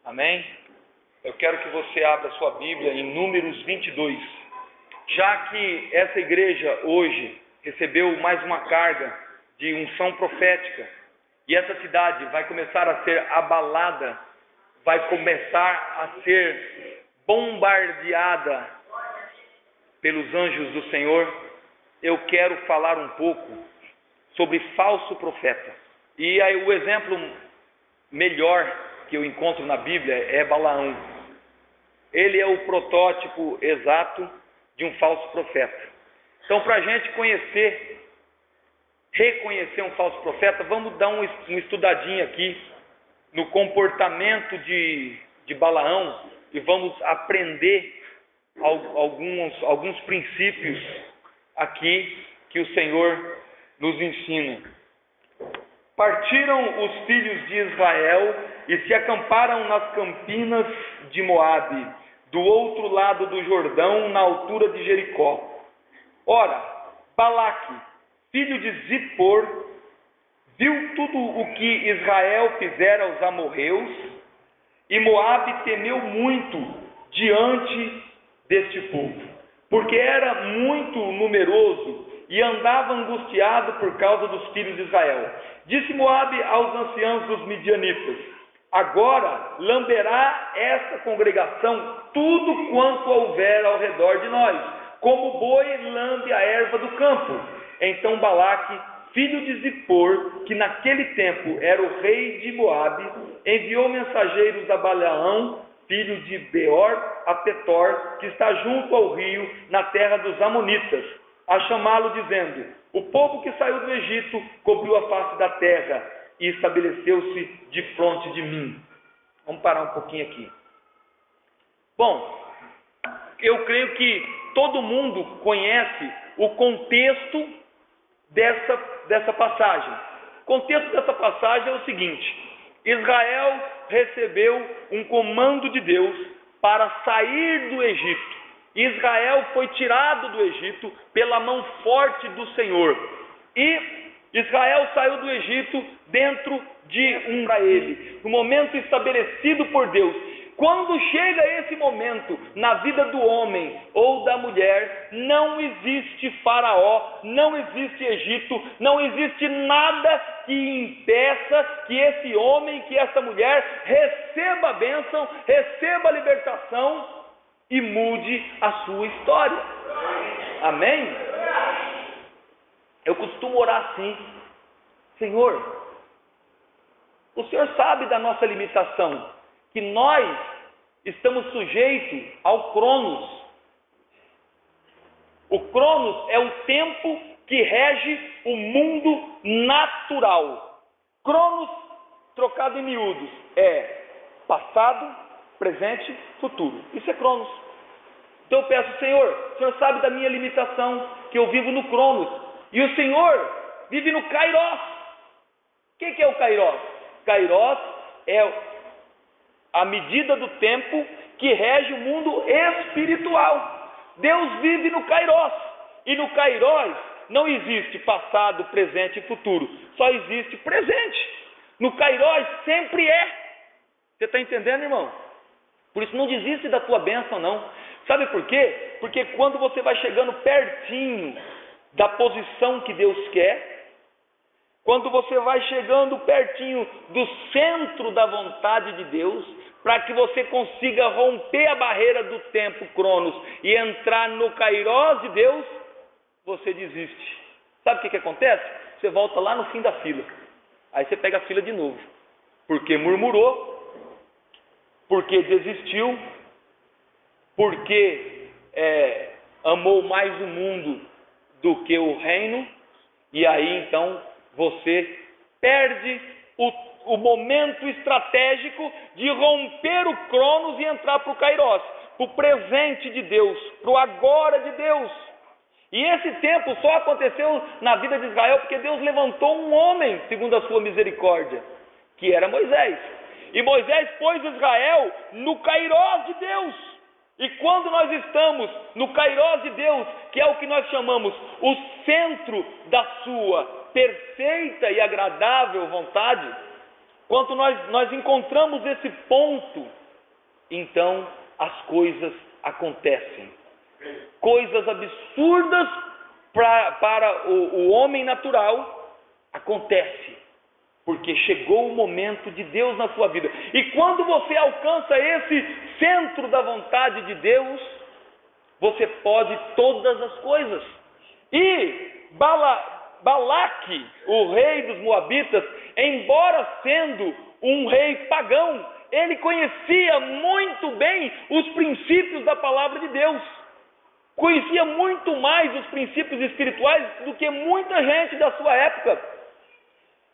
Amém? Eu quero que você abra sua Bíblia em Números 22. Já que essa igreja hoje recebeu mais uma carga de unção profética, e essa cidade vai começar a ser abalada, vai começar a ser bombardeada pelos anjos do Senhor, eu quero falar um pouco sobre falso profeta. E aí o exemplo melhor que eu encontro na Bíblia é Balaão. Ele é o protótipo exato de um falso profeta. Então, para a gente reconhecer um falso profeta, vamos dar um estudadinho aqui no comportamento de Balaão e vamos aprender alguns princípios aqui que o Senhor nos ensina. Partiram os filhos de Israel e se acamparam nas campinas de Moabe, do outro lado do Jordão, na altura de Jericó. Ora, Balaque, filho de Zippor, viu tudo o que Israel fizera aos amorreus, e Moabe temeu muito diante deste povo, porque era muito numeroso e andava angustiado por causa dos filhos de Israel. Disse Moabe aos anciãos dos midianitas: agora lamberá esta congregação tudo quanto houver ao redor de nós, como o boi lambe a erva do campo. Então Balaque, filho de Zippor, que naquele tempo era o rei de Moabe, enviou mensageiros a Balaão, filho de Beor, a Petor, que está junto ao rio, na terra dos Amonitas, a chamá-lo, dizendo: o povo que saiu do Egito cobriu a face da terra e estabeleceu-se de fronte de mim. Vamos parar um pouquinho aqui. Bom, eu creio que todo mundo conhece o contexto dessa passagem. O contexto dessa passagem é o seguinte: Israel recebeu um comando de Deus para sair do Egito. Israel foi tirado do Egito pela mão forte do Senhor. E Israel saiu do Egito dentro de para ele, no momento estabelecido por Deus. Quando chega esse momento na vida do homem ou da mulher, não existe Faraó, não existe Egito, não existe nada que impeça que esse homem, que essa mulher receba a bênção, receba a libertação e mude a sua história. Amém? Eu costumo orar assim: Senhor, o Senhor sabe da nossa limitação, que nós estamos sujeitos ao Cronos. O Cronos é o tempo que rege o mundo natural. Cronos, trocado em miúdos, é passado, presente, futuro. Isso é Cronos. Então eu peço: Senhor, o Senhor sabe da minha limitação, que eu vivo no Cronos, e o Senhor vive no Kairos. O que é o Kairos? Kairos é a medida do tempo que rege o mundo espiritual. Deus vive no Kairos, e no Kairos não existe passado, presente e futuro, só existe presente. No Kairos sempre é. Você está entendendo, irmão? Por isso não desiste da tua bênção, não. Sabe por quê? Porque quando você vai chegando pertinho da posição que Deus quer, quando você vai chegando pertinho do centro da vontade de Deus, para que você consiga romper a barreira do tempo Cronos e entrar no Kairos de Deus, você desiste. Sabe o que acontece? Você volta lá no fim da fila. Aí você pega a fila de novo. Porque murmurou, porque desistiu, porque amou mais o mundo do que o reino, e aí então você perde o momento estratégico de romper o Cronos e entrar para o Kairos, para o presente de Deus, para o agora de Deus. E esse tempo só aconteceu na vida de Israel porque Deus levantou um homem segundo a sua misericórdia, que era Moisés. E Moisés pôs Israel no Kairos de Deus. E quando nós estamos no Kairos de Deus, que é o que nós chamamos o centro da sua perfeita e agradável vontade, quando nós encontramos esse ponto então as coisas acontecem. Coisas absurdas para o homem natural acontecem, porque chegou o momento de Deus na sua vida. E quando você alcança esse centro da vontade de Deus, você pode todas as coisas. E Balaque, o rei dos Moabitas, embora sendo um rei pagão, ele conhecia muito bem os princípios da palavra de Deus. Conhecia muito mais os princípios espirituais do que muita gente da sua época.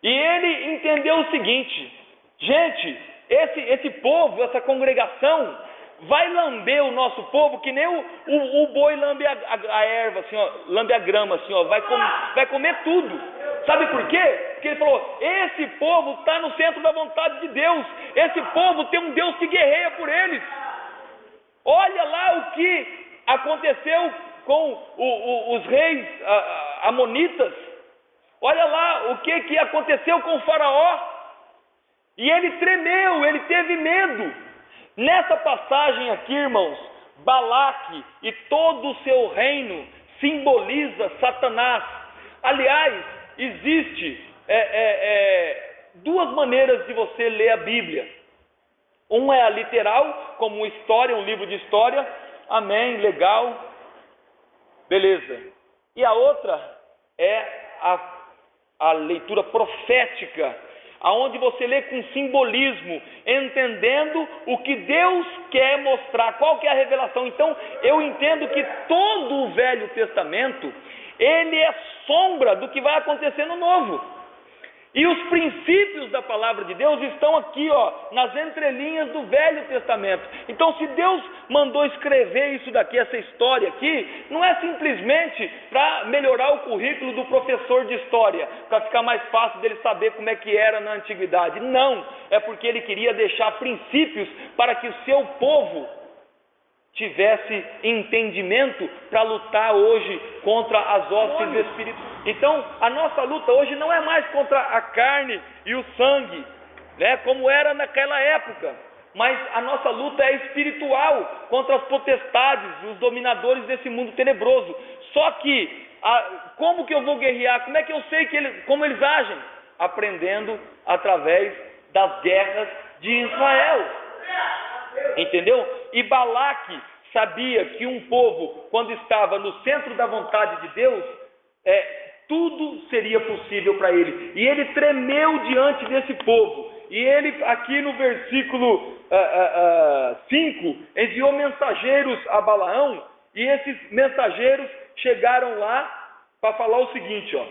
E ele entendeu o seguinte: gente, esse povo, essa congregação, vai lamber o nosso povo que nem o boi lambe a erva, assim, ó, lambe a grama, assim, ó, vai comer tudo. Sabe por quê? Porque ele falou: esse povo está no centro da vontade de Deus. Esse povo tem um Deus que guerreia por eles. Olha lá o que aconteceu com os reis amonitas. Olha lá o que aconteceu com o faraó. E ele tremeu, ele teve medo. Nessa passagem aqui, irmãos, Balaque e todo o seu reino simboliza Satanás. Aliás, existe duas maneiras de você ler a Bíblia. Uma é a literal, como uma história, um livro de história. Amém, legal, beleza. E a outra é a leitura profética, aonde você lê com simbolismo, entendendo o que Deus quer mostrar, qual que é a revelação. Então, eu entendo que todo o Velho Testamento, ele é sombra do que vai acontecer no Novo. E os princípios da palavra de Deus estão aqui, ó, nas entrelinhas do Velho Testamento. Então, se Deus mandou escrever isso daqui, essa história aqui, não é simplesmente para melhorar o currículo do professor de história, para ficar mais fácil dele saber como é que era na antiguidade. Não, é porque ele queria deixar princípios para que o seu povo tivesse entendimento para lutar hoje contra as hostes espirituais. Então, a nossa luta hoje não é mais contra a carne e o sangue, né, como era naquela época, mas a nossa luta é espiritual, contra as potestades, os dominadores desse mundo tenebroso. Só que, como que eu vou guerrear? Como é que eu sei como eles agem? Aprendendo através das guerras de Israel. Entendeu? E Balaque sabia que um povo, quando estava no centro da vontade de Deus, tudo seria possível para ele. E ele tremeu diante desse povo. E ele, aqui no versículo 5, enviou mensageiros a Balaão. E esses mensageiros chegaram lá para falar o seguinte, ó,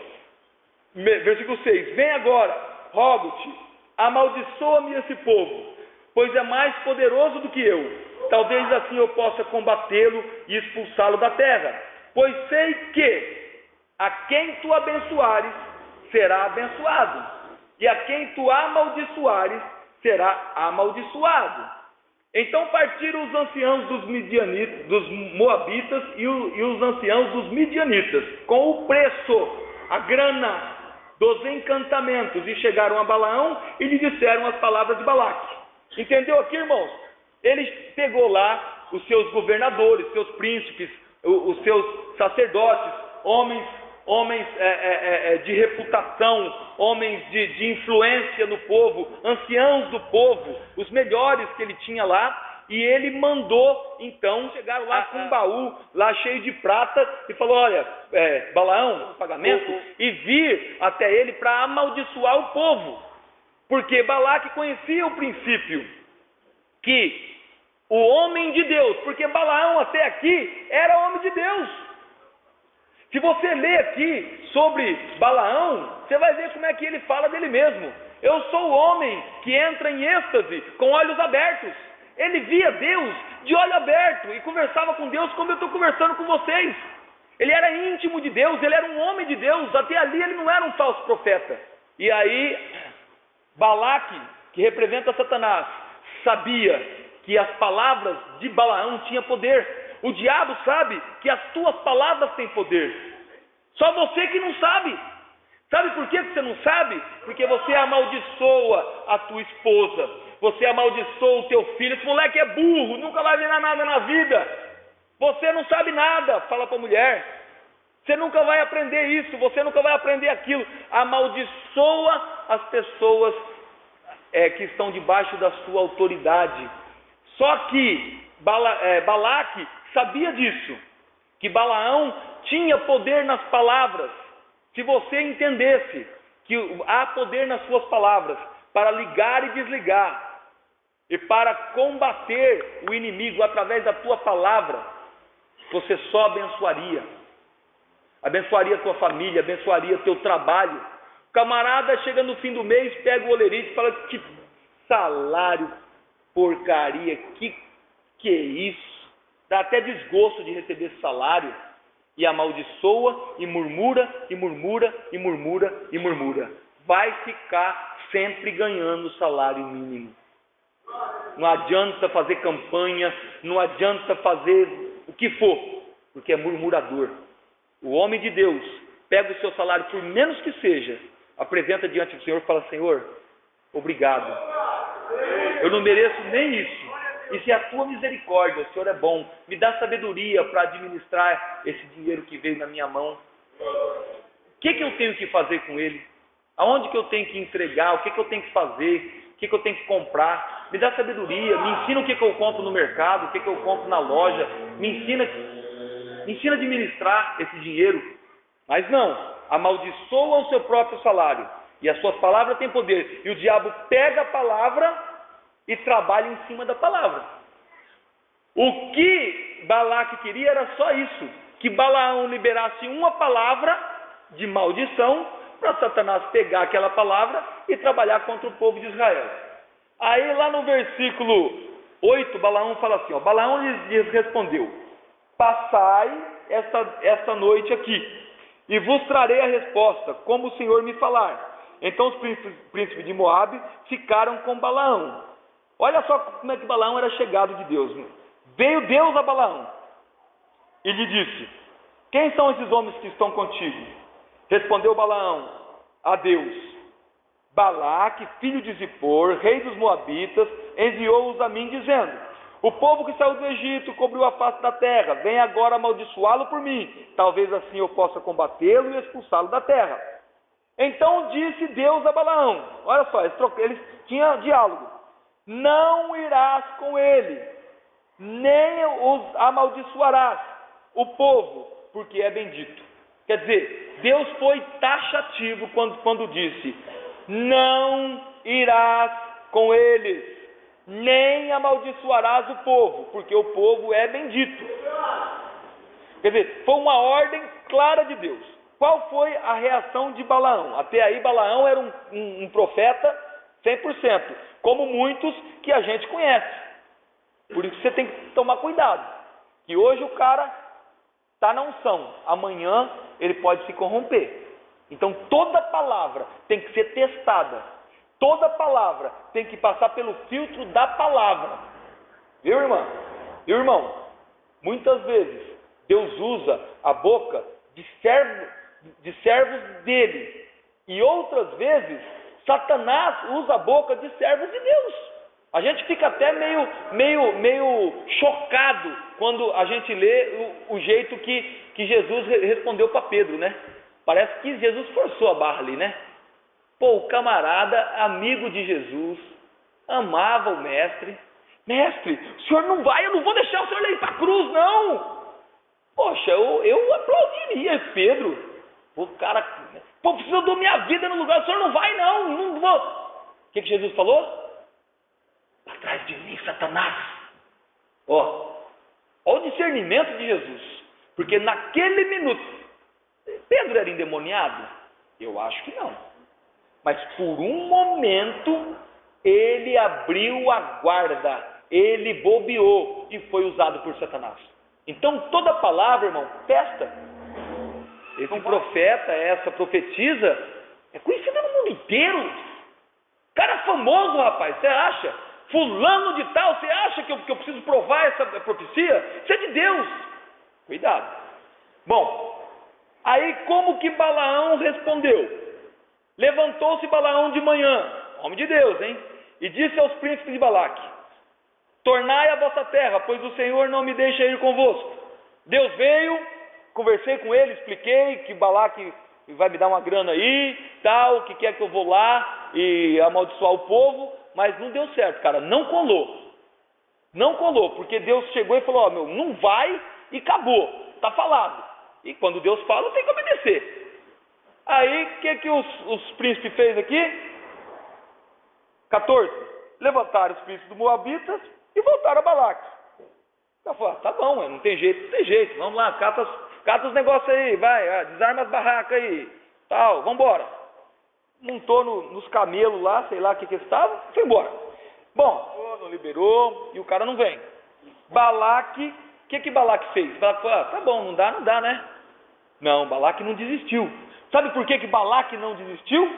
versículo 6: vem agora, rogo-te, amaldiçoa-me esse povo, pois é mais poderoso do que eu. Talvez assim eu possa combatê-lo e expulsá-lo da terra. Pois sei que a quem tu abençoares será abençoado, e a quem tu amaldiçoares será amaldiçoado. Então partiram os anciãos dos Moabitas e os anciãos dos Midianitas, com o preço, a grana dos encantamentos, e chegaram a Balaão e lhe disseram as palavras de Balaque. Entendeu aqui, irmãos? Ele pegou lá os seus governadores, seus príncipes, os seus sacerdotes, homens de reputação, homens de influência no povo, anciãos do povo, os melhores que ele tinha lá, e ele mandou, então, chegaram lá com um baú, lá cheio de prata, e falou: olha, Balaão, pagamento, e vir até ele para amaldiçoar o povo, porque Balaque conhecia o princípio, que o homem de Deus, porque Balaão até aqui era homem de Deus. Se você ler aqui sobre Balaão, você vai ver como é que ele fala dele mesmo. Eu sou o homem que entra em êxtase com olhos abertos. Ele via Deus de olho aberto e conversava com Deus como eu estou conversando com vocês. Ele era íntimo de Deus, ele era um homem de Deus. Até ali ele não era um falso profeta. E aí, Balaque, que representa Satanás, sabia que as palavras de Balaão tinham poder. O diabo sabe que as tuas palavras têm poder. Só você que não sabe. Sabe por que você não sabe? Porque você amaldiçoa a tua esposa. você amaldiçoa o teu filho, esse moleque é burro, nunca vai virar nada na vida, você não sabe nada, fala para a mulher, você nunca vai aprender isso, você nunca vai aprender aquilo, amaldiçoa as pessoas que estão debaixo da sua autoridade. Só que Balaque sabia disso, que Balaão tinha poder nas palavras. Se você entendesse que há poder nas suas palavras para ligar e desligar, e para combater o inimigo através da tua palavra, você só abençoaria a tua família, abençoaria o teu trabalho. O camarada chega no fim do mês, pega o olerite e fala: que salário porcaria, que é isso? Dá até desgosto de receber esse salário. E amaldiçoa, e murmura, e murmura, e murmura, e murmura. Vai ficar sempre ganhando o salário mínimo. Não adianta fazer campanha, não adianta fazer o que for, porque é murmurador. O homem de Deus pega o seu salário, por menos que seja, apresenta diante do Senhor e fala: Senhor, obrigado, eu não mereço nem isso, isso é a tua misericórdia, o Senhor é bom, me dá sabedoria para administrar esse dinheiro que veio na minha mão. O que eu tenho que fazer com ele? Aonde que eu tenho que entregar? O que eu tenho que fazer? O que eu tenho que comprar? Me dá sabedoria, me ensina o que eu compro no mercado, o que eu compro na loja, me ensina a administrar esse dinheiro. Mas não, amaldiçoa o seu próprio salário, e as suas palavras têm poder, e o diabo pega a palavra e trabalha em cima da palavra. O que Balaque queria era só isso, que Balaão liberasse uma palavra de maldição, para Satanás pegar aquela palavra e trabalhar contra o povo de Israel. Aí lá no versículo 8, Balaão fala assim, Balaão lhes respondeu: passai esta noite aqui, e vos trarei a resposta, como o Senhor me falar. Então os príncipes de Moabe ficaram com Balaão. Olha só como é que Balaão era chegado de Deus. Veio Deus a Balaão e lhe disse: quem são esses homens que estão contigo? Respondeu Balaão a Deus: Balaque, filho de Zippor, rei dos Moabitas, enviou-os a mim, dizendo: o povo que saiu do Egito cobriu a face da terra, vem agora amaldiçoá-lo por mim, talvez assim eu possa combatê-lo e expulsá-lo da terra. Então disse Deus a Balaão, olha só, eles tinham diálogo: não irás com ele, nem os amaldiçoarás, o povo, porque é bendito. Quer dizer, Deus foi taxativo quando disse: não irás com eles, nem amaldiçoarás o povo, porque o povo é bendito. Quer dizer, foi uma ordem clara de Deus. Qual foi a reação de Balaão? Até aí Balaão era um profeta 100%, como muitos que a gente conhece. Por isso você tem que tomar cuidado, que hoje o cara está na unção, amanhã ele pode se corromper. Então toda palavra tem que ser testada, toda palavra tem que passar pelo filtro da palavra. Viu, irmã? Viu, irmão? Muitas vezes Deus usa a boca de servos dele, e outras vezes Satanás usa a boca de servos de Deus. A gente fica até meio chocado quando a gente lê o jeito que Jesus respondeu para Pedro, né? Parece que Jesus forçou a barra ali, né? Pô, o camarada, amigo de Jesus, amava o mestre. Mestre, o senhor não vai, eu não vou deixar o senhor ir para a cruz, não. Poxa, eu aplaudiria Pedro. O cara, pô, preciso dar minha vida no lugar, o senhor não vai, não vou. O que Jesus falou? Para trás de mim, Satanás. Olha o discernimento de Jesus. Porque naquele minuto, Pedro era endemoniado? Eu acho que não. Mas por um momento, ele abriu a guarda, ele bobeou e foi usado por Satanás. Então toda palavra, irmão, testa. Esse profeta, essa profetisa, é conhecida no mundo inteiro. Cara famoso, rapaz, você acha? Fulano de tal, você acha que eu preciso provar essa profecia? Isso é de Deus. Cuidado. Bom, aí como que Balaão respondeu? Levantou-se Balaão de manhã, homem de Deus, hein? e disse aos príncipes de Balaque: tornai a vossa terra, pois o Senhor não me deixa ir convosco. Deus veio, conversei com ele, expliquei que Balaque vai me dar uma grana aí, tal, que quer que eu vou lá e amaldiçoar o povo, mas não deu certo, cara, não colou. Não colou, porque Deus chegou e falou: ó, meu, não vai e acabou, tá falado. E quando Deus fala, tem que obedecer. Aí, o que os príncipes fez aqui? 14. Levantaram os príncipes do Moabitas e voltaram a Balaque. Ela falou: tá bom, não tem jeito, vamos lá, cata os negócios aí, vai, desarma as barracas aí, tal, vamos embora. Montou nos camelos lá, sei lá o que estavam, foi embora. Bom, não liberou e o cara não vem. Balaque, o que Balaque fez? Balaque falou: tá bom, não dá, né? Não, Balaque não desistiu. Sabe por que Balaque não desistiu?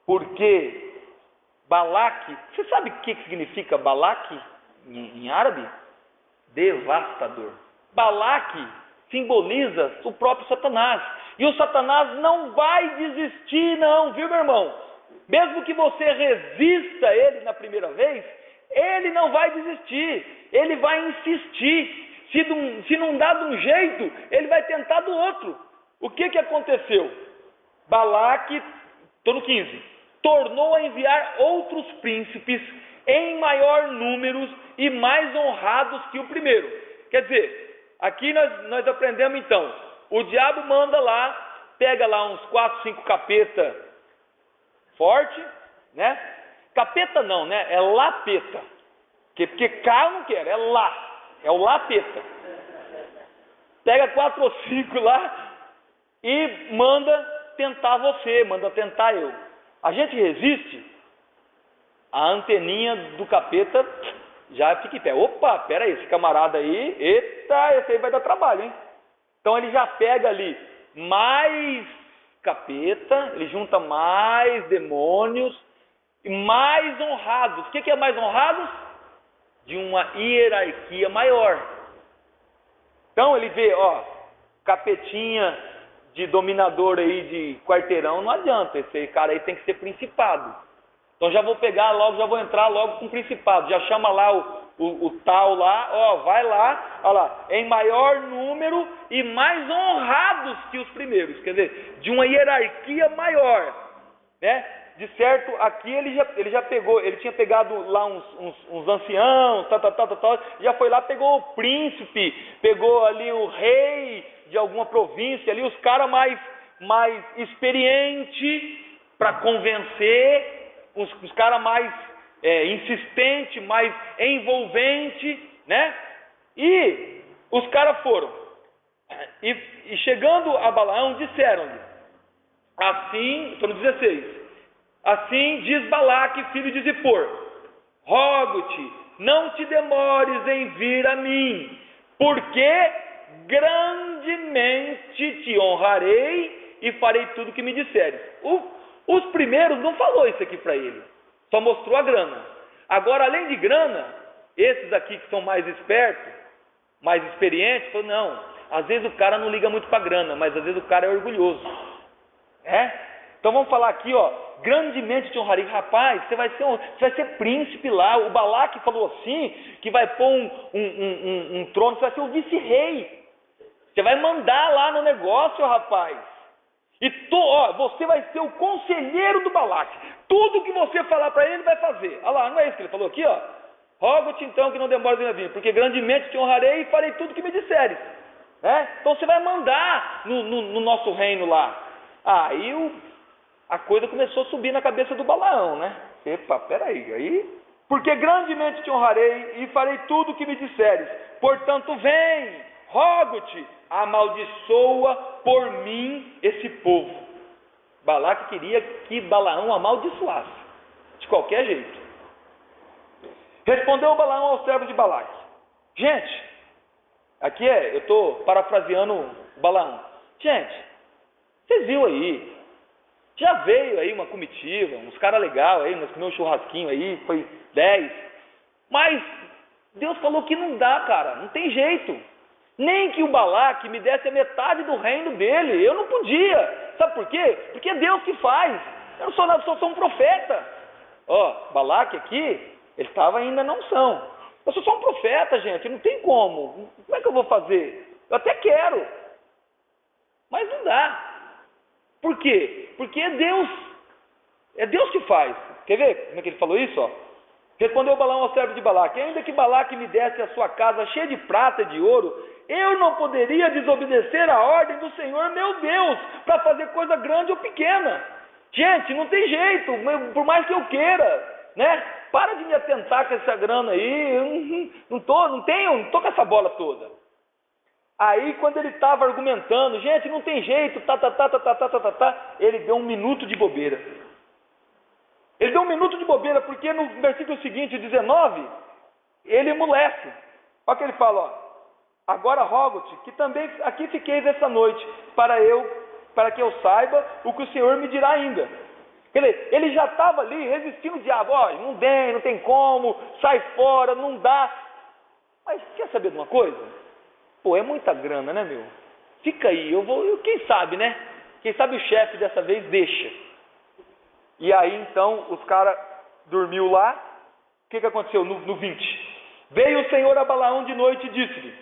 Porque Balaque, você sabe o que significa Balaque em árabe? Devastador. Balaque simboliza o próprio Satanás. E o Satanás não vai desistir não, viu, meu irmão? Mesmo que você resista a ele na primeira vez, ele não vai desistir. Ele vai insistir. Se não dá de um jeito, ele vai tentar do outro. O que aconteceu? Balaque, estou no 15, tornou a enviar outros príncipes em maior número e mais honrados que o primeiro. Quer dizer, aqui nós aprendemos então, o diabo manda lá, pega lá uns 4, 5 capeta forte, né? Capeta não, né? É lapeta. Porque cá eu não quero, é o lapeta. Pega 4 ou 5 lá e manda tentar você, manda tentar eu. A gente resiste, a anteninha do capeta já fica em pé. Opa, pera aí, esse camarada aí, eita, esse aí vai dar trabalho, hein? Então ele já pega ali mais capeta, ele junta mais demônios e mais honrados. O que é mais honrados? De uma hierarquia maior. Então ele vê, ó, capetinha de dominador aí de quarteirão, não adianta, esse cara aí tem que ser principado. Então já vou pegar logo, já vou entrar logo com o principado, já chama lá o tal lá, ó, vai lá, ó lá, em maior número e mais honrados que os primeiros, quer dizer, de uma hierarquia maior, né? De certo, aqui ele já pegou, ele tinha pegado lá uns anciãos, tal, já foi lá, pegou o príncipe, pegou ali o rei de alguma província, ali os caras mais experientes para convencer, os caras mais insistentes, mais envolventes, né? E os caras foram, e chegando a Balaão, disseram-lhe, assim, estou no 16, assim diz Balaque, filho de Zippor, rogo-te, não te demores em vir a mim, porque grandemente te honrarei e farei tudo o que me disseres. Os primeiros não falou isso aqui para ele, só mostrou a grana. Agora, além de grana, esses aqui que são mais espertos, mais experientes, falou: não, às vezes o cara não liga muito para grana, mas às vezes o cara é orgulhoso. Então vamos falar aqui, ó, grandemente te honrarei. Rapaz, você vai ser príncipe lá. O Balaque falou assim, que vai pôr um trono, você vai ser o vice-rei. Você vai mandar lá no negócio, rapaz. E você vai ser o conselheiro do Balaque. Tudo que você falar para ele, ele vai fazer. Olha lá, não é isso que ele falou aqui, ó? Rogo-te então que não demores em vir, porque grandemente te honrarei e farei tudo que me disseres. Então você vai mandar no nosso reino lá. Aí a coisa começou a subir na cabeça do Balaão, né? Epa, peraí, porque grandemente te honrarei e farei tudo o que me disseres. Portanto, vem, rogo-te, amaldiçoa por mim esse povo. Balaque queria que Balaão amaldiçoasse, de qualquer jeito. Respondeu Balaão ao servo de Balaque. Gente, aqui eu estou parafraseando Balaão. Gente, vocês viram aí, já veio aí uma comitiva, uns caras legais aí, nós comemos um churrasquinho aí, foi 10. Mas Deus falou que não dá, cara, não tem jeito. Nem que o Balaque me desse a metade do reino dele, eu não podia. Sabe por quê? Porque é Deus que faz. Eu só sou um profeta. Ó, Balaque aqui, ele estava ainda na unção. Eu sou só um profeta, gente, não tem como. Como é que eu vou fazer? Eu até quero, mas não dá. Por quê? Porque é Deus que faz. Quer ver como é que ele falou isso? Ó? Respondeu Balaão ao servo de Balaque: ainda que Balaque me desse a sua casa cheia de prata e de ouro, eu não poderia desobedecer a ordem do Senhor meu Deus, para fazer coisa grande ou pequena. Gente, não tem jeito, por mais que eu queira, né? Para de me atentar com essa grana aí, não tô com essa bola toda. Aí quando ele estava argumentando, gente, não tem jeito, ele deu um minuto de bobeira. Ele deu um minuto de bobeira, porque no versículo seguinte, 19, ele emolece. Olha o que ele fala, ó. Agora rogo-te que também aqui fiqueis essa noite, para que eu saiba o que o Senhor me dirá ainda. Quer dizer, ele já estava ali resistindo o diabo. Ó, não tem como, sai fora, não dá. Mas quer saber de uma coisa? Pô, é muita grana, né, meu? Fica aí, quem sabe, né? Quem sabe o chefe dessa vez deixa. E aí, então, os caras dormiu lá. O que aconteceu no 20? Veio o Senhor a Balaão de noite e disse-lhe: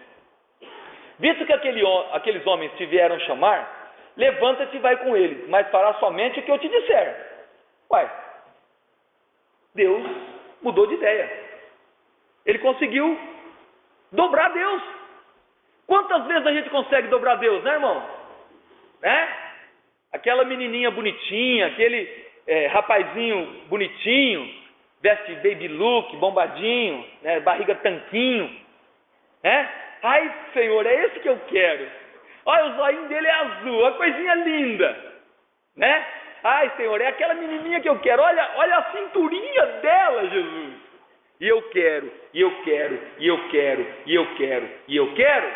visto que aqueles homens te vieram chamar, levanta-te e vai com eles, mas fará somente o que eu te disser. Uai, Deus mudou de ideia. Ele conseguiu dobrar Deus. Quantas vezes a gente consegue dobrar Deus, né, irmão? Né? Aquela menininha bonitinha, aquele rapazinho bonitinho, veste baby look, bombadinho, né, barriga tanquinho, né? Ai, Senhor, é esse que eu quero. Olha, o zoinho dele é azul, a coisinha linda, né? Ai, Senhor, é aquela menininha que eu quero. Olha a cinturinha dela, Jesus. E eu quero, e eu quero, e eu quero, e eu quero, e eu quero.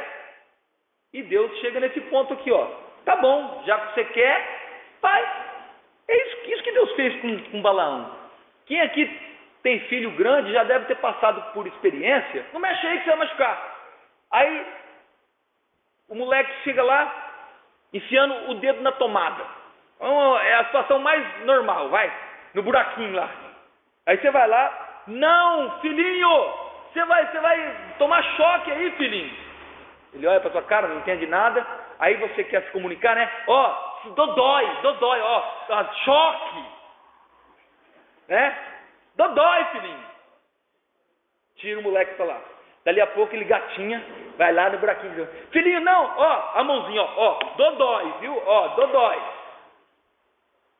E Deus chega nesse ponto aqui, ó. Tá bom, já que você quer, vai. É isso que Deus fez com Balaão. Quem aqui tem filho grande já deve ter passado por experiência. Não mexe aí que você vai machucar. Aí o moleque chega lá, enfiando o dedo na tomada. É a situação mais normal, vai, no buraquinho lá. Aí você vai lá, não, filhinho, você vai tomar choque aí, filhinho. Ele olha para sua cara, não entende nada. Aí você quer se comunicar, né? Ó, dodói, ó, choque, né? Dodói, filhinho. Tira o moleque para lá. Dali a pouco ele gatinha, vai lá no buraquinho. Filhinho, não, ó, a mãozinha, ó, dodói, viu? Ó, dodói.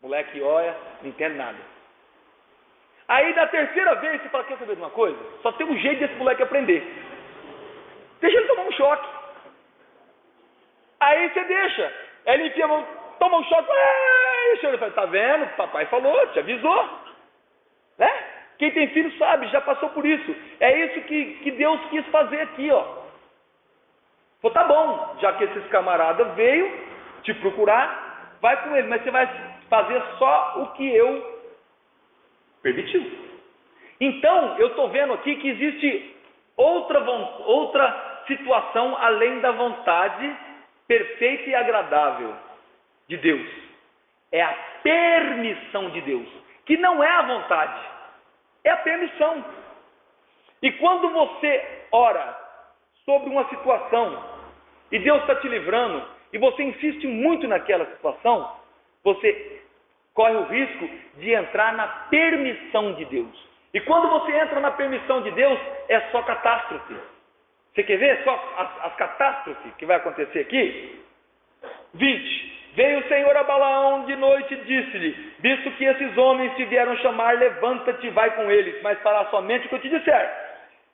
O moleque olha, não entende nada. Aí da terceira vez você fala: quer saber de uma coisa? Só tem um jeito desse moleque aprender. Deixa ele tomar um choque. Aí você deixa. Ele enfia a mão, toma um choque. Ele fala: tá vendo? Papai falou, te avisou. Né? Quem tem filho sabe, já passou por isso. É isso que Deus quis fazer aqui, ó. Falou: tá bom, já que esses camaradas veio te procurar, vai com ele, mas você vai fazer só o que eu permitiu. Então, eu estou vendo aqui que existe outra situação além da vontade perfeita e agradável de Deus. É a permissão de Deus, que não é a vontade, é a permissão. E quando você ora sobre uma situação e Deus está te livrando e você insiste muito naquela situação, você corre o risco de entrar na permissão de Deus. E quando você entra na permissão de Deus, é só catástrofe. Você quer ver só as catástrofes que vai acontecer aqui? 20. Veio o Senhor a Balaão de noite e disse-lhe: visto que esses homens te vieram chamar, levanta-te e vai com eles, mas fará somente o que eu te disser.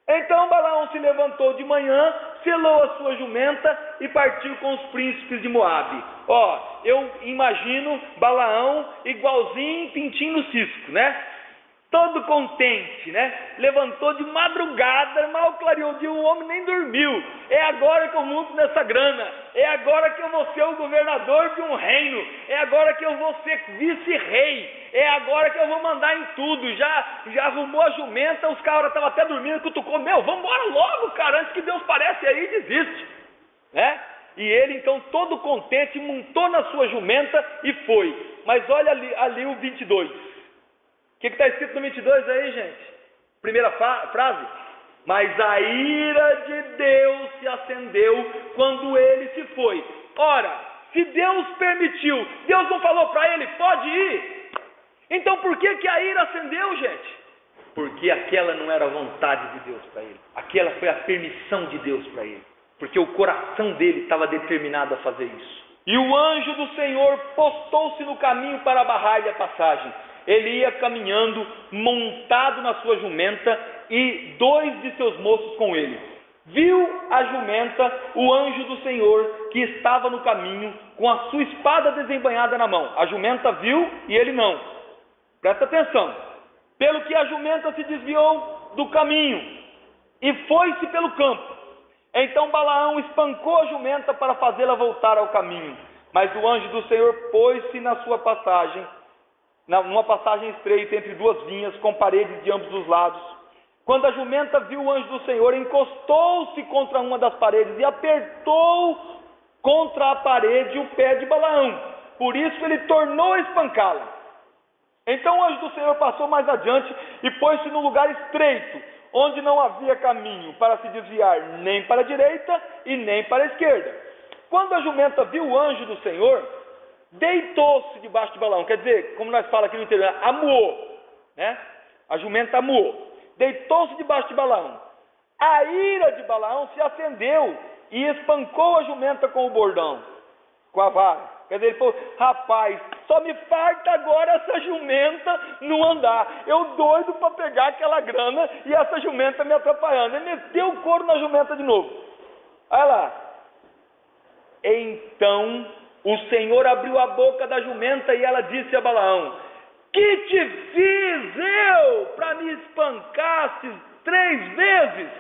Então Balaão se levantou de manhã, selou a sua jumenta e partiu com os príncipes de Moabe. Ó, eu imagino Balaão igualzinho pintinho no cisco, né? Todo contente, né? Levantou de madrugada, mal clareou o dia, o homem nem dormiu. É agora que eu monto nessa grana. É agora que eu vou ser o governador de um reino. É agora que eu vou ser vice-rei. É agora que eu vou mandar em tudo. Já arrumou a jumenta, os caras estavam até dormindo, cutucou: meu, vamos embora logo, cara, antes que Deus pareça aí e desiste. Né? E ele então, todo contente, montou na sua jumenta e foi. Mas olha ali o 22. que está escrito no 22 aí, gente? Primeira frase. Mas a ira de Deus se acendeu quando ele se foi. Ora, se Deus permitiu, Deus não falou para ele, pode ir? Então por que a ira acendeu, gente? Porque aquela não era a vontade de Deus para ele. Aquela foi a permissão de Deus para ele. Porque o coração dele estava determinado a fazer isso. E o anjo do Senhor postou-se no caminho para barrar-lhe a passagem. Ele ia caminhando, montado na sua jumenta, e 2 de seus moços com ele. Viu a jumenta o anjo do Senhor, que estava no caminho, com a sua espada desembainhada na mão. A jumenta viu e ele não. Presta atenção. Pelo que a jumenta se desviou do caminho e foi-se pelo campo. Então Balaão espancou a jumenta para fazê-la voltar ao caminho. Mas o anjo do Senhor pôs-se na sua passagem, numa passagem estreita entre 2 vinhas, com paredes de ambos os lados. Quando a jumenta viu o anjo do Senhor, encostou-se contra uma das paredes e apertou contra a parede o pé de Balaão. Por isso ele tornou a espancá-la. Então o anjo do Senhor passou mais adiante e pôs-se num lugar estreito, onde não havia caminho para se desviar nem para a direita e nem para a esquerda. Quando a jumenta viu o anjo do Senhor, deitou-se debaixo de Balaão. Quer dizer, como nós falamos aqui no interior, amuou, né? A jumenta amuou. Deitou-se debaixo de Balaão. A ira de Balaão se acendeu e espancou a jumenta com o bordão, com a vara. Quer dizer, ele falou, rapaz, só me falta agora essa jumenta não andar. Eu doido para pegar aquela grana e essa jumenta me atrapalhando. Ele meteu o couro na jumenta de novo. Olha lá. Então o Senhor abriu a boca da jumenta e ela disse a Balaão, que te fiz eu para me espancasses 3 vezes?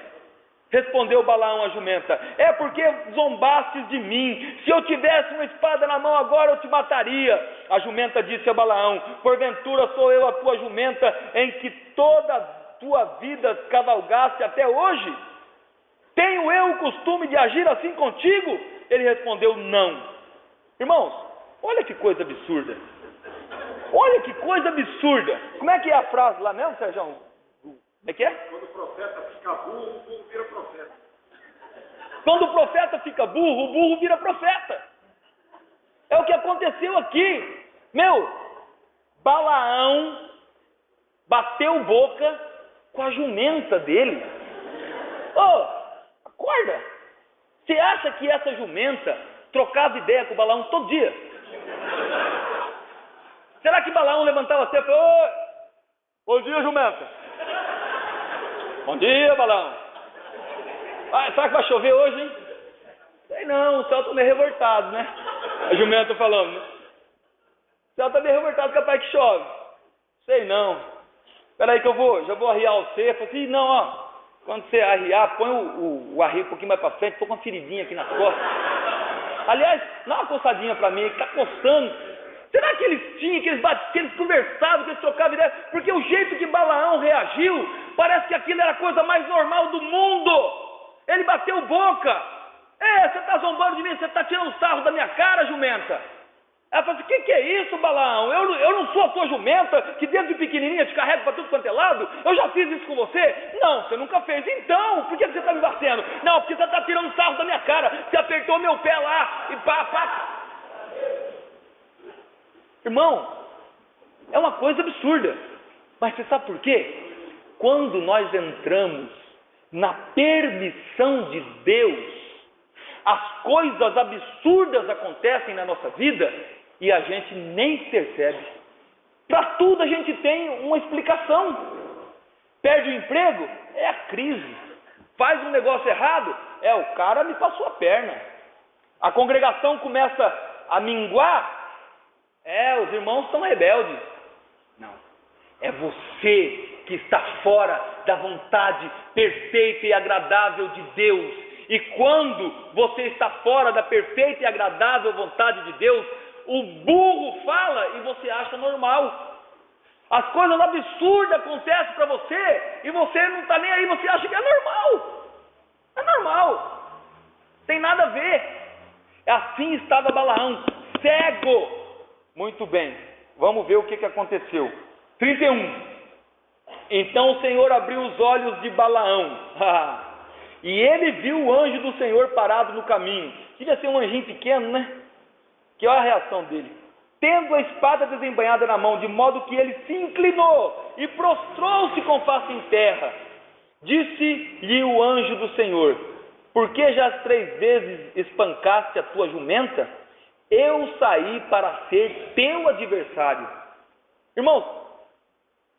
Respondeu Balaão à jumenta, é porque zombastes de mim. Se eu tivesse uma espada na mão agora eu te mataria. A jumenta disse a Balaão, porventura sou eu a tua jumenta em que toda a tua vida cavalgaste até hoje? Tenho eu o costume de agir assim contigo? Ele respondeu, não. Irmãos, olha que coisa absurda. Olha que coisa absurda. Como é que é a frase lá mesmo, Sérgio? Como é que é? Quando o profeta fica burro, o burro vira profeta. Quando o profeta fica burro, o burro vira profeta. É o que aconteceu aqui. Balaão bateu boca com a jumenta dele. Acorda. Você acha que essa jumenta trocava ideia com o Balaão todo dia? Será que Balaão levantava assim e falou, bom dia, jumenta. Bom dia, Balaão. Será que vai chover hoje, hein? Sei não, o céu está meio revoltado, né? A jumenta falando, né? O céu está meio revoltado, capaz que chove. Sei não. Espera aí que já vou arriar o cepo. Assim, não, quando você arriar, põe o arrio um pouquinho mais para frente, estou com uma feridinha aqui nas costas. Aliás, dá uma coçadinha para mim, que está coçando. Será que eles tinham, que eles conversavam, que eles trocavam ideia? Porque o jeito que Balaão reagiu, parece que aquilo era a coisa mais normal do mundo. Ele bateu boca. Você está zombando de mim, você está tirando sarro da minha cara, jumenta. Ela falou assim, que é isso, Balaão? Eu não sou a tua jumenta, que desde pequenininha te carrego para tudo quanto é lado? Eu já fiz isso com você? Não, você nunca fez. Então, por que você está me batendo? Não, porque você está tirando sarro da minha cara. Você apertou meu pé lá e pá. Irmão, é uma coisa absurda. Mas você sabe por quê? Quando nós entramos na permissão de Deus, as coisas absurdas acontecem na nossa vida e a gente nem percebe. Para tudo a gente tem uma explicação. Perde o emprego? É a crise. Faz um negócio errado? O cara me passou a perna. A congregação começa a minguar? Os irmãos são rebeldes. Não. É você que está fora da vontade perfeita e agradável de Deus. E quando você está fora da perfeita e agradável vontade de Deus, o burro fala e você acha normal. As coisas absurdas acontecem para você e você não está nem aí, você acha que é normal. É normal. Tem nada a ver. Assim estava Balaão, cego. Muito bem, vamos ver o que aconteceu. 31. Então o Senhor abriu os olhos de Balaão, e ele viu o anjo do Senhor parado no caminho. Devia ser um anjinho pequeno, né? Que olha a reação dele. Tendo a espada desembainhada na mão, de modo que ele se inclinou e prostrou-se com face em terra. Disse-lhe o anjo do Senhor: por que já 3 vezes espancaste a tua jumenta? Eu saí para ser teu adversário. Irmãos,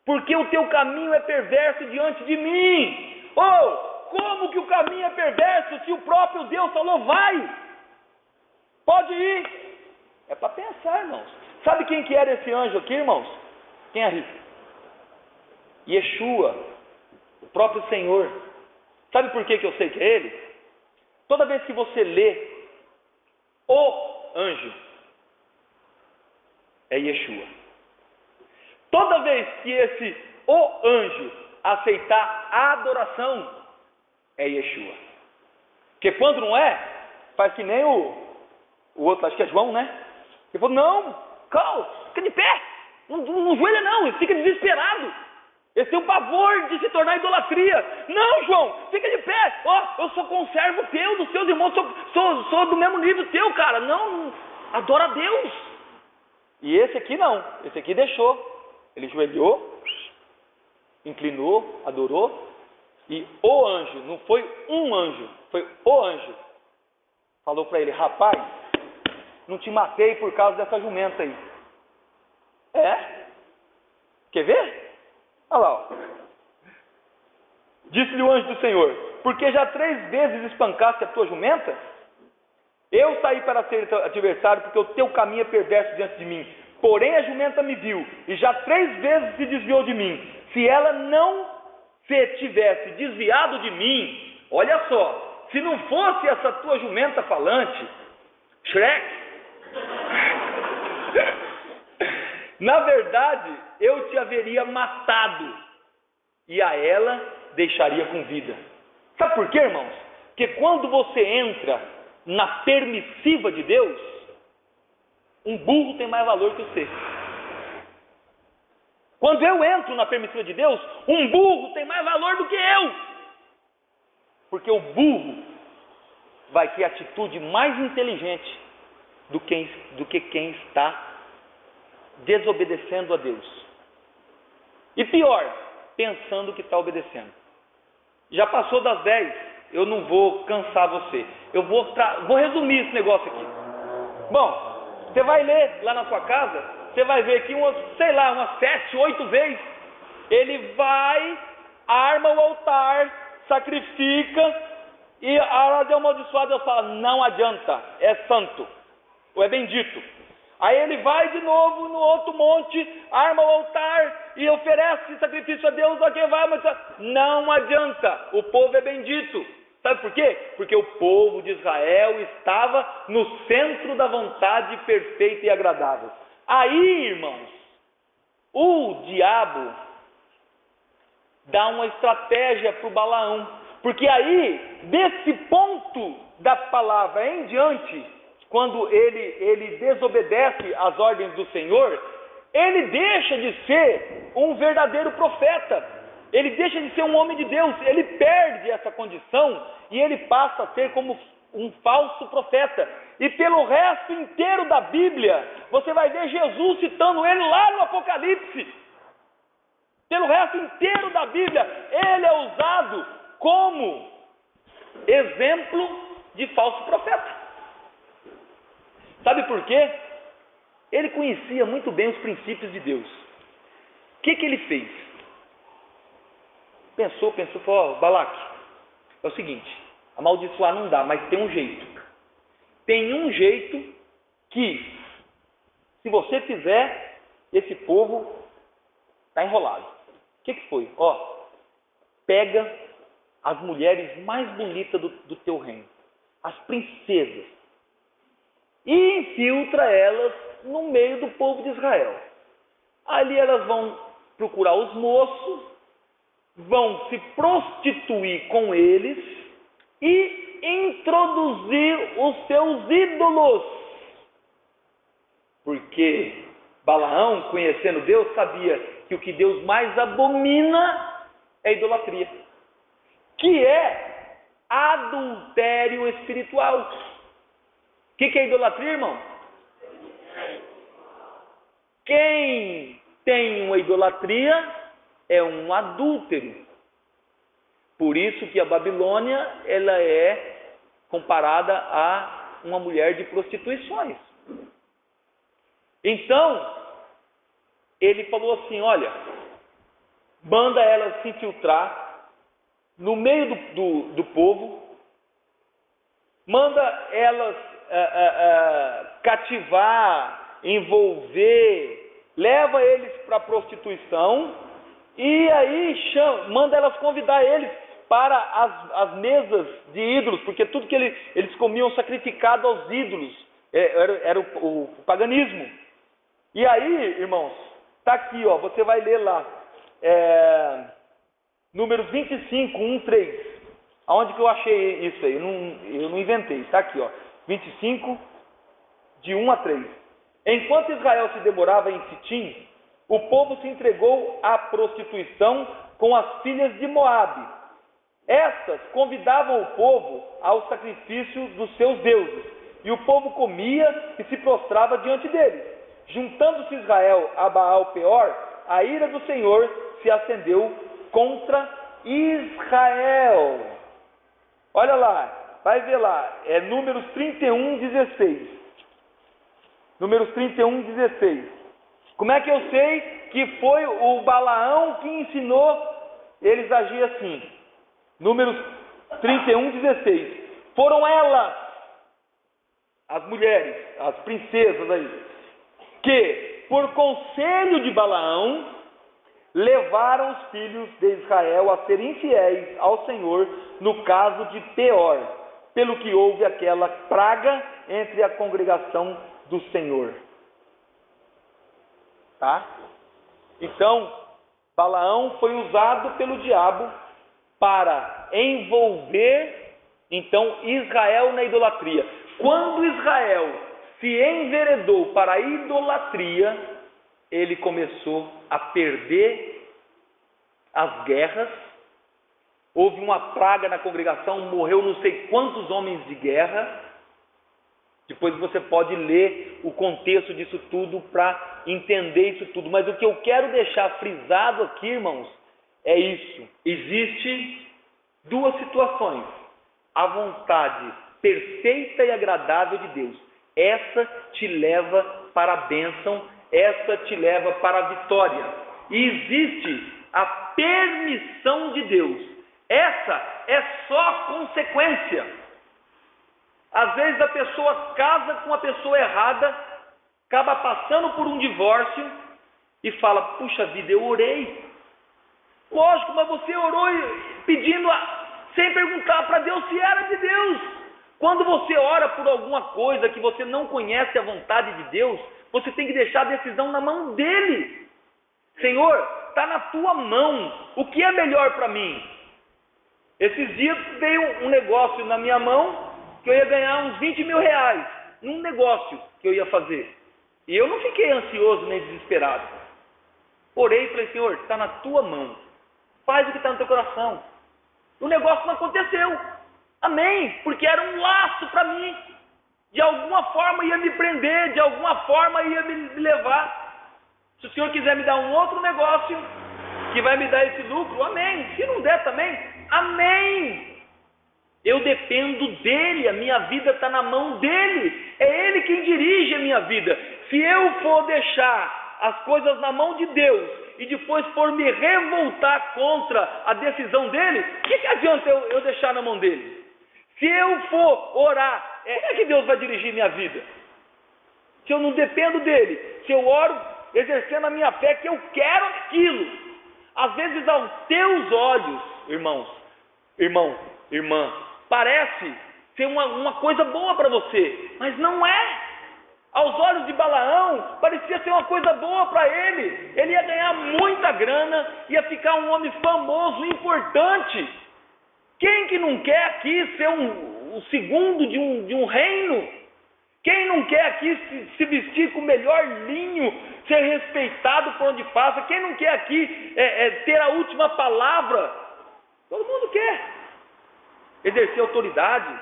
porque o teu caminho é perverso diante de mim. Como que o caminho é perverso se o próprio Deus falou, vai, pode ir? É para pensar, irmãos. Sabe quem que era esse anjo aqui, irmãos? Quem é rico? Yeshua, o próprio Senhor. Sabe por que eu sei que é ele? Toda vez que você lê o anjo, é Yeshua. Toda vez que o anjo aceitar a adoração, é Yeshua. Porque quando não é, faz que nem o outro, acho que é João, né? Ele falou, não, calma, fica de pé, não joelha não, ele fica desesperado. Ele tem o pavor de se tornar idolatria. Não, João, fica de pé. Eu sou conservo teu, dos teus irmãos, sou do mesmo nível teu, cara. Não, adora a Deus. E esse aqui não, esse aqui deixou. Ele joelhou, inclinou, adorou. E o anjo, não foi um anjo, foi o anjo, falou para ele, rapaz, não te matei por causa dessa jumenta aí. Quer ver? Olha lá, disse-lhe o anjo do Senhor, porque já 3 vezes espancaste a tua jumenta? Eu saí para ser teu adversário, porque o teu caminho é perverso diante de mim. Porém a jumenta me viu, e já 3 vezes se desviou de mim. Se ela não se tivesse desviado de mim, olha só, se não fosse essa tua jumenta falante, Shrek, na verdade, eu te haveria matado, e a ela deixaria com vida. Sabe por quê, irmãos? Porque quando você entra na permissiva de Deus, um burro tem mais valor que você. Quando eu entro na permissiva de Deus, um burro tem mais valor do que eu. Porque o burro vai ter atitude mais inteligente do que quem está desobedecendo a Deus. E pior, pensando que está obedecendo. Já passou das 10, eu não vou cansar você. Eu vou resumir esse negócio aqui. Bom, você vai ler lá na sua casa, você vai ver que umas 7, 8 vezes, ele vai, arma o altar, sacrifica, e a hora de amaldiçoar, Deus fala, não adianta, é santo, ou é bendito. Aí ele vai de novo no outro monte, arma o altar e oferece sacrifício a Deus, alguém vai amaldiçoar. Não adianta, o povo é bendito. Sabe por quê? Porque o povo de Israel estava no centro da vontade perfeita e agradável. Aí, irmãos, o diabo dá uma estratégia para o Balaão, porque aí, desse ponto da palavra em diante, quando ele desobedece às ordens do Senhor, ele deixa de ser um verdadeiro profeta, ele deixa de ser um homem de Deus, ele perde essa condição e ele passa a ser como um falso profeta. E pelo resto inteiro da Bíblia, você vai ver Jesus citando ele lá no Apocalipse. Pelo resto inteiro da Bíblia, ele é usado como exemplo de falso profeta. Sabe por quê? Ele conhecia muito bem os princípios de Deus. O que ele fez? Pensou, falou, Balaque, é o seguinte, amaldiçoar não dá, mas tem um jeito. Tem um jeito que, se você fizer, esse povo está enrolado. O que foi? Pega as mulheres mais bonitas do teu reino, as princesas, e infiltra elas no meio do povo de Israel. Ali elas vão procurar os moços, vão se prostituir com eles e introduzir os seus ídolos. Porque Balaão, conhecendo Deus, sabia que o que Deus mais abomina é idolatria, que é adultério espiritual. O que é idolatria, irmão? Quem tem uma idolatria é um adúltero. Por isso que a Babilônia, ela é comparada a uma mulher de prostituições. Então, ele falou assim, olha, manda elas se infiltrar no meio do povo, manda elas cativar, envolver, leva eles para a prostituição, e aí manda elas convidar eles para as mesas de ídolos, porque tudo que eles comiam sacrificado aos ídolos, era o paganismo. E aí, irmãos, está aqui, ó, você vai ler lá, Números 25, 1, 3. Aonde que eu achei isso aí? Eu não inventei, está aqui, ó, 25, de 1 a 3. Enquanto Israel se demorava em Sitim, o povo se entregou à prostituição com as filhas de Moabe. Estas convidavam o povo ao sacrifício dos seus deuses, e o povo comia e se prostrava diante deles. Juntando-se Israel a Baal-Peor, a ira do Senhor se acendeu contra Israel. Olha lá, vai ver lá, Números 31, 16. Números 31, 16. Como é que eu sei que foi o Balaão que ensinou eles a agir assim? Números 31, 16. Foram elas, as mulheres, as princesas aí, que, por conselho de Balaão, levaram os filhos de Israel a serem infiéis ao Senhor no caso de Peor, pelo que houve aquela praga entre a congregação do Senhor. Tá? Então, Balaão foi usado pelo diabo para envolver, então, Israel na idolatria. Quando Israel se enveredou para a idolatria, ele começou a perder as guerras. Houve uma praga na congregação, morreu não sei quantos homens de guerra. Depois você pode ler o contexto disso tudo para entender isso tudo. Mas o que eu quero deixar frisado aqui, irmãos, é isso. Existe duas situações. A vontade perfeita e agradável de Deus. Essa te leva para a bênção, essa te leva para a vitória. E existe a permissão de Deus. Essa é só consequência. Às vezes a pessoa casa com a pessoa errada, acaba passando por um divórcio e fala, puxa vida, eu orei. Lógico, mas você orou pedindo, sem perguntar para Deus se era de Deus. Quando você ora por alguma coisa que você não conhece a vontade de Deus, você tem que deixar a decisão na mão dele. Senhor, está na tua mão, o que é melhor para mim? Esses dias veio um negócio na minha mão, que eu ia ganhar uns 20 mil reais, num negócio que eu ia fazer. E eu não fiquei ansioso nem desesperado. Orei e falei, Senhor, está na tua mão, faz o que está no teu coração. O negócio não aconteceu, amém, porque era um laço para mim. De alguma forma ia me prender, de alguma forma ia me levar. Se o Senhor quiser me dar um outro negócio, que vai me dar esse lucro, amém. Se não der também, amém. Eu dependo dele, a minha vida está na mão dele. É ele quem dirige a minha vida. Se eu for deixar as coisas na mão de Deus e depois for me revoltar contra a decisão dele, o que adianta eu deixar na mão dele? Se eu for orar, como é que Deus vai dirigir minha vida? Se eu não dependo dele, se eu oro exercendo a minha fé que eu quero aquilo. Às vezes aos teus olhos, irmão, irmã, parece ser uma coisa boa para você, mas não é. Aos olhos de Balaão, parecia ser uma coisa boa para ele. Ele ia ganhar muita grana, ia ficar um homem famoso, importante. Quem que não quer aqui ser o segundo de um reino? Quem não quer aqui se vestir com o melhor linho, ser respeitado por onde passa? Quem não quer aqui ter a última palavra? Todo mundo quer. Exercer autoridade,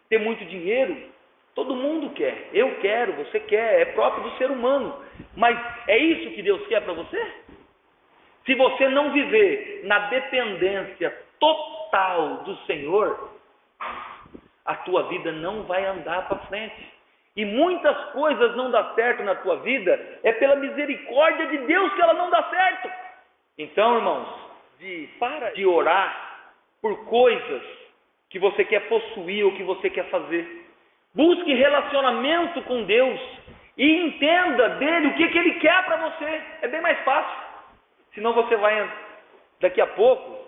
ter muito dinheiro, todo mundo quer. Eu quero, você quer, é próprio do ser humano. Mas é isso que Deus quer para você? Se você não viver na dependência total do Senhor, a tua vida não vai andar para frente. E muitas coisas não dão certo na tua vida, é pela misericórdia de Deus que ela não dá certo. Então, irmãos, para de orar por coisas que você quer possuir ou que você quer fazer. Busque relacionamento com Deus e entenda dele o que Ele quer para você. É bem mais fácil. Senão você vai, daqui a pouco,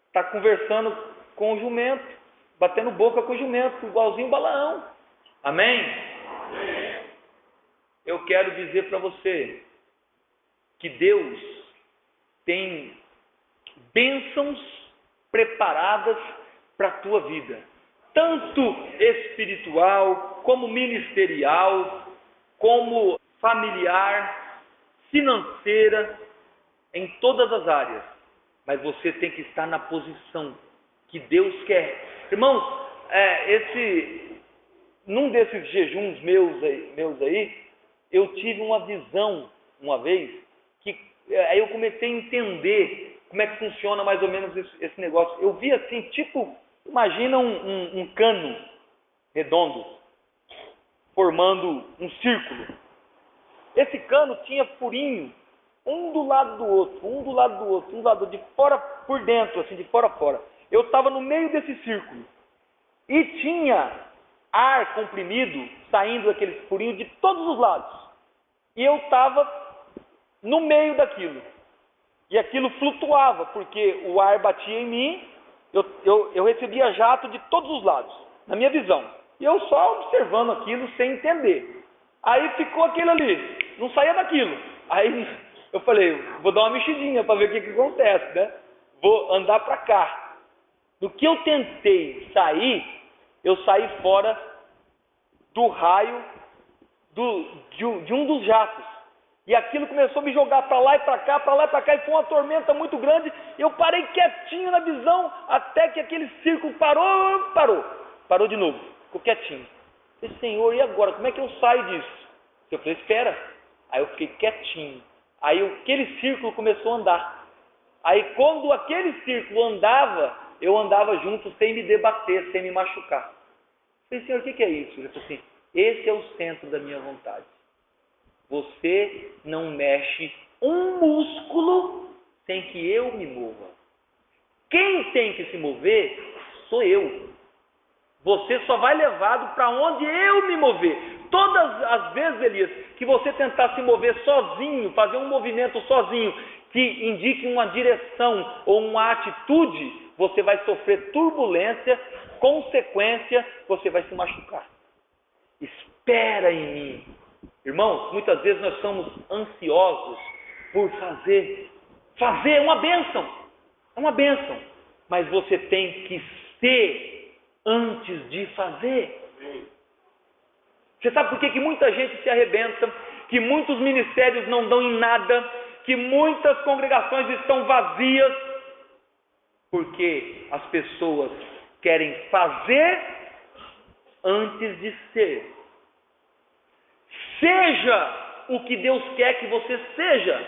estar conversando com o jumento, batendo boca com o jumento, igualzinho Balaão. Amém? Eu quero dizer para você que Deus tem bênçãos preparadas para a tua vida, tanto espiritual, como ministerial, como familiar, financeira, em todas as áreas. Mas você tem que estar na posição que Deus quer. Irmãos, num desses jejuns meus aí, eu tive uma visão uma vez, que aí eu comecei a entender como é que funciona mais ou menos esse negócio. Eu vi assim, tipo, imagina um cano redondo, formando um círculo. Esse cano tinha furinho, um do lado do outro, de fora por dentro, assim, de fora a fora. Eu estava no meio desse círculo. E tinha ar comprimido saindo daquele furinho de todos os lados. E eu estava no meio daquilo. E aquilo flutuava, porque o ar batia em mim, eu recebia jato de todos os lados, na minha visão. E eu só observando aquilo sem entender. Aí ficou aquilo ali, não saía daquilo. Aí eu falei, vou dar uma mexidinha para ver o que acontece, né? Vou andar para cá. No que eu tentei sair, eu saí fora do raio de um dos jatos. E aquilo começou a me jogar para lá e para cá, e foi uma tormenta muito grande. Eu parei quietinho na visão, até que aquele círculo parou de novo, ficou quietinho. Eu falei, Senhor, e agora? Como é que eu saio disso? Eu falei, espera. Aí eu fiquei quietinho. Aí aquele círculo começou a andar. Aí quando aquele círculo andava, eu andava junto sem me debater, sem me machucar. Eu falei, Senhor, o que é isso? Ele falou assim, esse é o centro da minha vontade. Você não mexe um músculo sem que eu me mova. Quem tem que se mover sou eu. Você só vai levado para onde eu me mover. Todas as vezes, Elias, que você tentar se mover sozinho, fazer um movimento sozinho, que indique uma direção ou uma atitude, você vai sofrer turbulência, consequência, você vai se machucar. Espera em mim. Irmãos, muitas vezes nós somos ansiosos por fazer uma bênção. É uma bênção. Mas você tem que ser antes de fazer. Você sabe por que muita gente se arrebenta? Que muitos ministérios não dão em nada? Que muitas congregações estão vazias? Porque as pessoas querem fazer antes de ser. Seja o que Deus quer que você seja,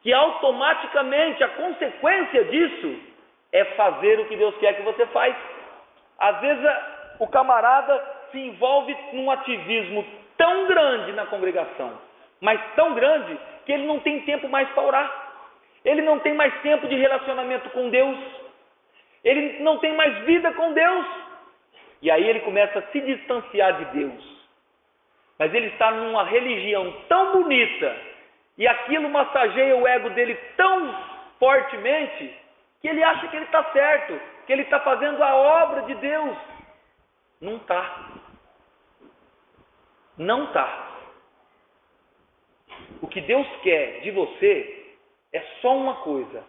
que automaticamente a consequência disso é fazer o que Deus quer que você faz. Às vezes o camarada se envolve num ativismo tão grande na congregação, mas tão grande que ele não tem tempo mais para orar, ele não tem mais tempo de relacionamento com Deus, ele não tem mais vida com Deus, e aí ele começa a se distanciar de Deus. Mas ele está numa religião tão bonita, e aquilo massageia o ego dele tão fortemente, que ele acha que ele está certo, que ele está fazendo a obra de Deus. Não está. Não está. O que Deus quer de você é só uma coisa: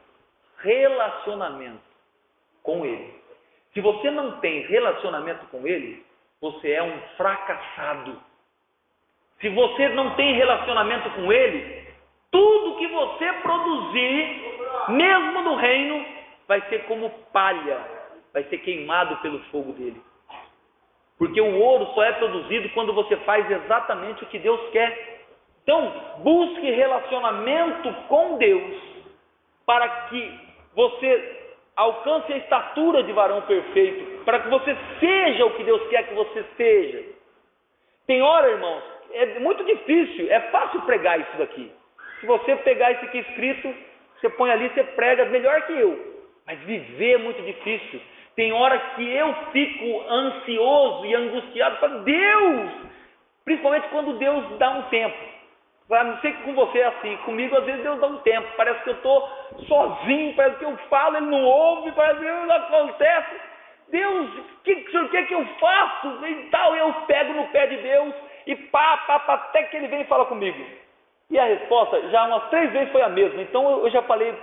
relacionamento com Ele. Se você não tem relacionamento com Ele, você é um fracassado. Se você não tem relacionamento com Ele, tudo que você produzir, mesmo no reino, vai ser como palha, vai ser queimado pelo fogo dele. Porque o ouro só é produzido quando você faz exatamente o que Deus quer. Então, busque relacionamento com Deus, para que você alcance a estatura de varão perfeito, para que você seja o que Deus quer que você seja. Tem hora, irmãos, é muito difícil, é fácil pregar isso daqui. Se você pegar isso aqui escrito, você põe ali, você prega melhor que eu. Mas viver é muito difícil. Tem hora que eu fico ansioso e angustiado para Deus, principalmente quando Deus dá um tempo. Não sei que com você é assim, comigo às vezes Deus dá um tempo, parece que eu estou sozinho, parece que eu falo, Ele não ouve, parece que não acontece. Deus, o que o Senhor quer que eu faça? E tal, eu pego no pé de Deus e até que Ele vem e fala comigo. E a resposta, já umas 3 vezes foi a mesma, então eu já falei,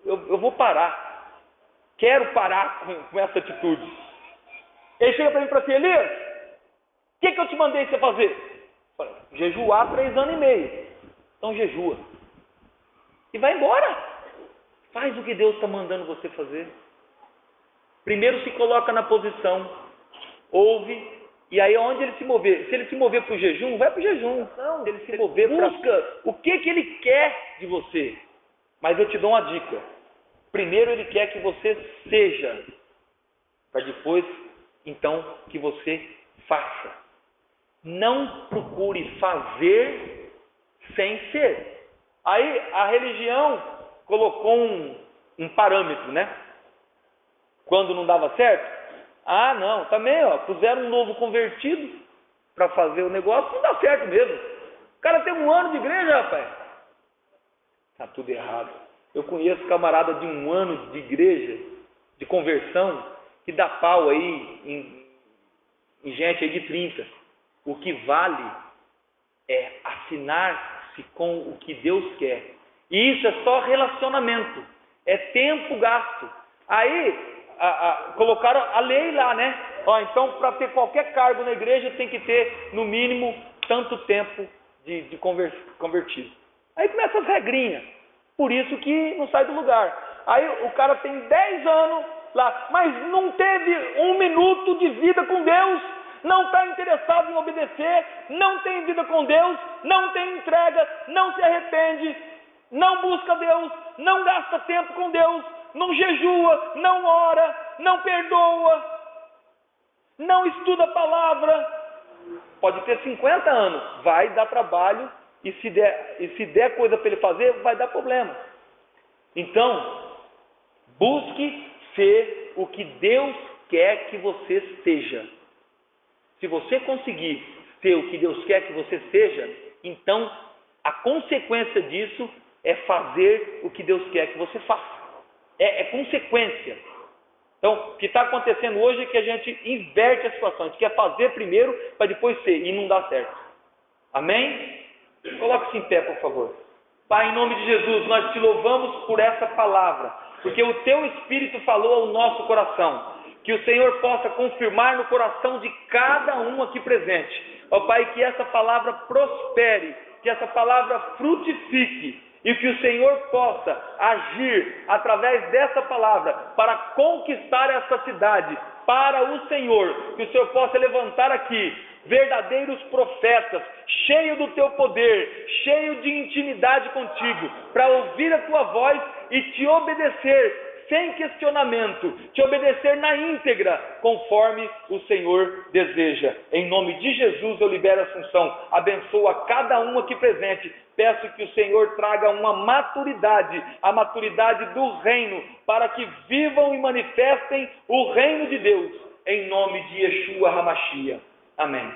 eu vou parar. Quero parar com essa atitude. Ele chega para mim e fala assim: Elias, o que eu te mandei você fazer? Eu falei, jejuar 3 anos e meio. Então jejua. E vai embora. Faz o que Deus está mandando você fazer. Primeiro se coloca na posição, ouve, e aí onde ele se mover, se ele se mover para o jejum, vai para o jejum. Não, se ele se mover, busca o que ele quer de você. Mas eu te dou uma dica. Primeiro ele quer que você seja, para depois, então, que você faça. Não procure fazer sem ser. Aí a religião colocou um parâmetro, né? Quando não dava certo, não, também, puseram um novo convertido para fazer o negócio, não dá certo mesmo. O cara tem 1 ano de igreja, rapaz. Tá tudo errado. Eu conheço camarada de 1 ano de igreja, de conversão, que dá pau aí em gente aí de 30. O que vale é assinar-se com o que Deus quer. E isso é só relacionamento, é tempo gasto. Aí colocaram a lei lá, né? Então, para ter qualquer cargo na igreja, tem que ter, no mínimo, tanto tempo de convertido. Aí começa as regrinhas. Por isso que não sai do lugar. Aí o cara tem 10 anos lá, mas não teve 1 minuto de vida com Deus, não está interessado em obedecer, não tem vida com Deus, não tem entrega, não se arrepende, não busca Deus, não gasta tempo com Deus, não jejua, não ora, não perdoa, não estuda a palavra. Pode ter 50 anos, vai dar trabalho. E se der coisa para ele fazer, vai dar problema. Então, busque ser o que Deus quer que você seja. Se você conseguir ser o que Deus quer que você seja, então a consequência disso é fazer o que Deus quer que você faça. É consequência. Então, o que está acontecendo hoje é que a gente inverte a situação. A gente quer fazer primeiro para depois ser, e não dá certo. Amém? Coloque-se em pé, por favor. Pai, em nome de Jesus, nós te louvamos por essa palavra, porque o teu Espírito falou ao nosso coração. Que o Senhor possa confirmar no coração de cada um aqui presente. Ó Pai, que essa palavra prospere, que essa palavra frutifique, e que o Senhor possa agir através dessa palavra para conquistar essa cidade para o Senhor. Que o Senhor possa levantar aqui verdadeiros profetas, cheio do teu poder, cheio de intimidade contigo, para ouvir a tua voz e te obedecer sem questionamento, te obedecer na íntegra, conforme o Senhor deseja. Em nome de Jesus eu libero a função, abençoa cada um aqui presente. Peço que o Senhor traga uma maturidade, a maturidade do reino, para que vivam e manifestem o reino de Deus, em nome de Yeshua HaMashiach. Amém.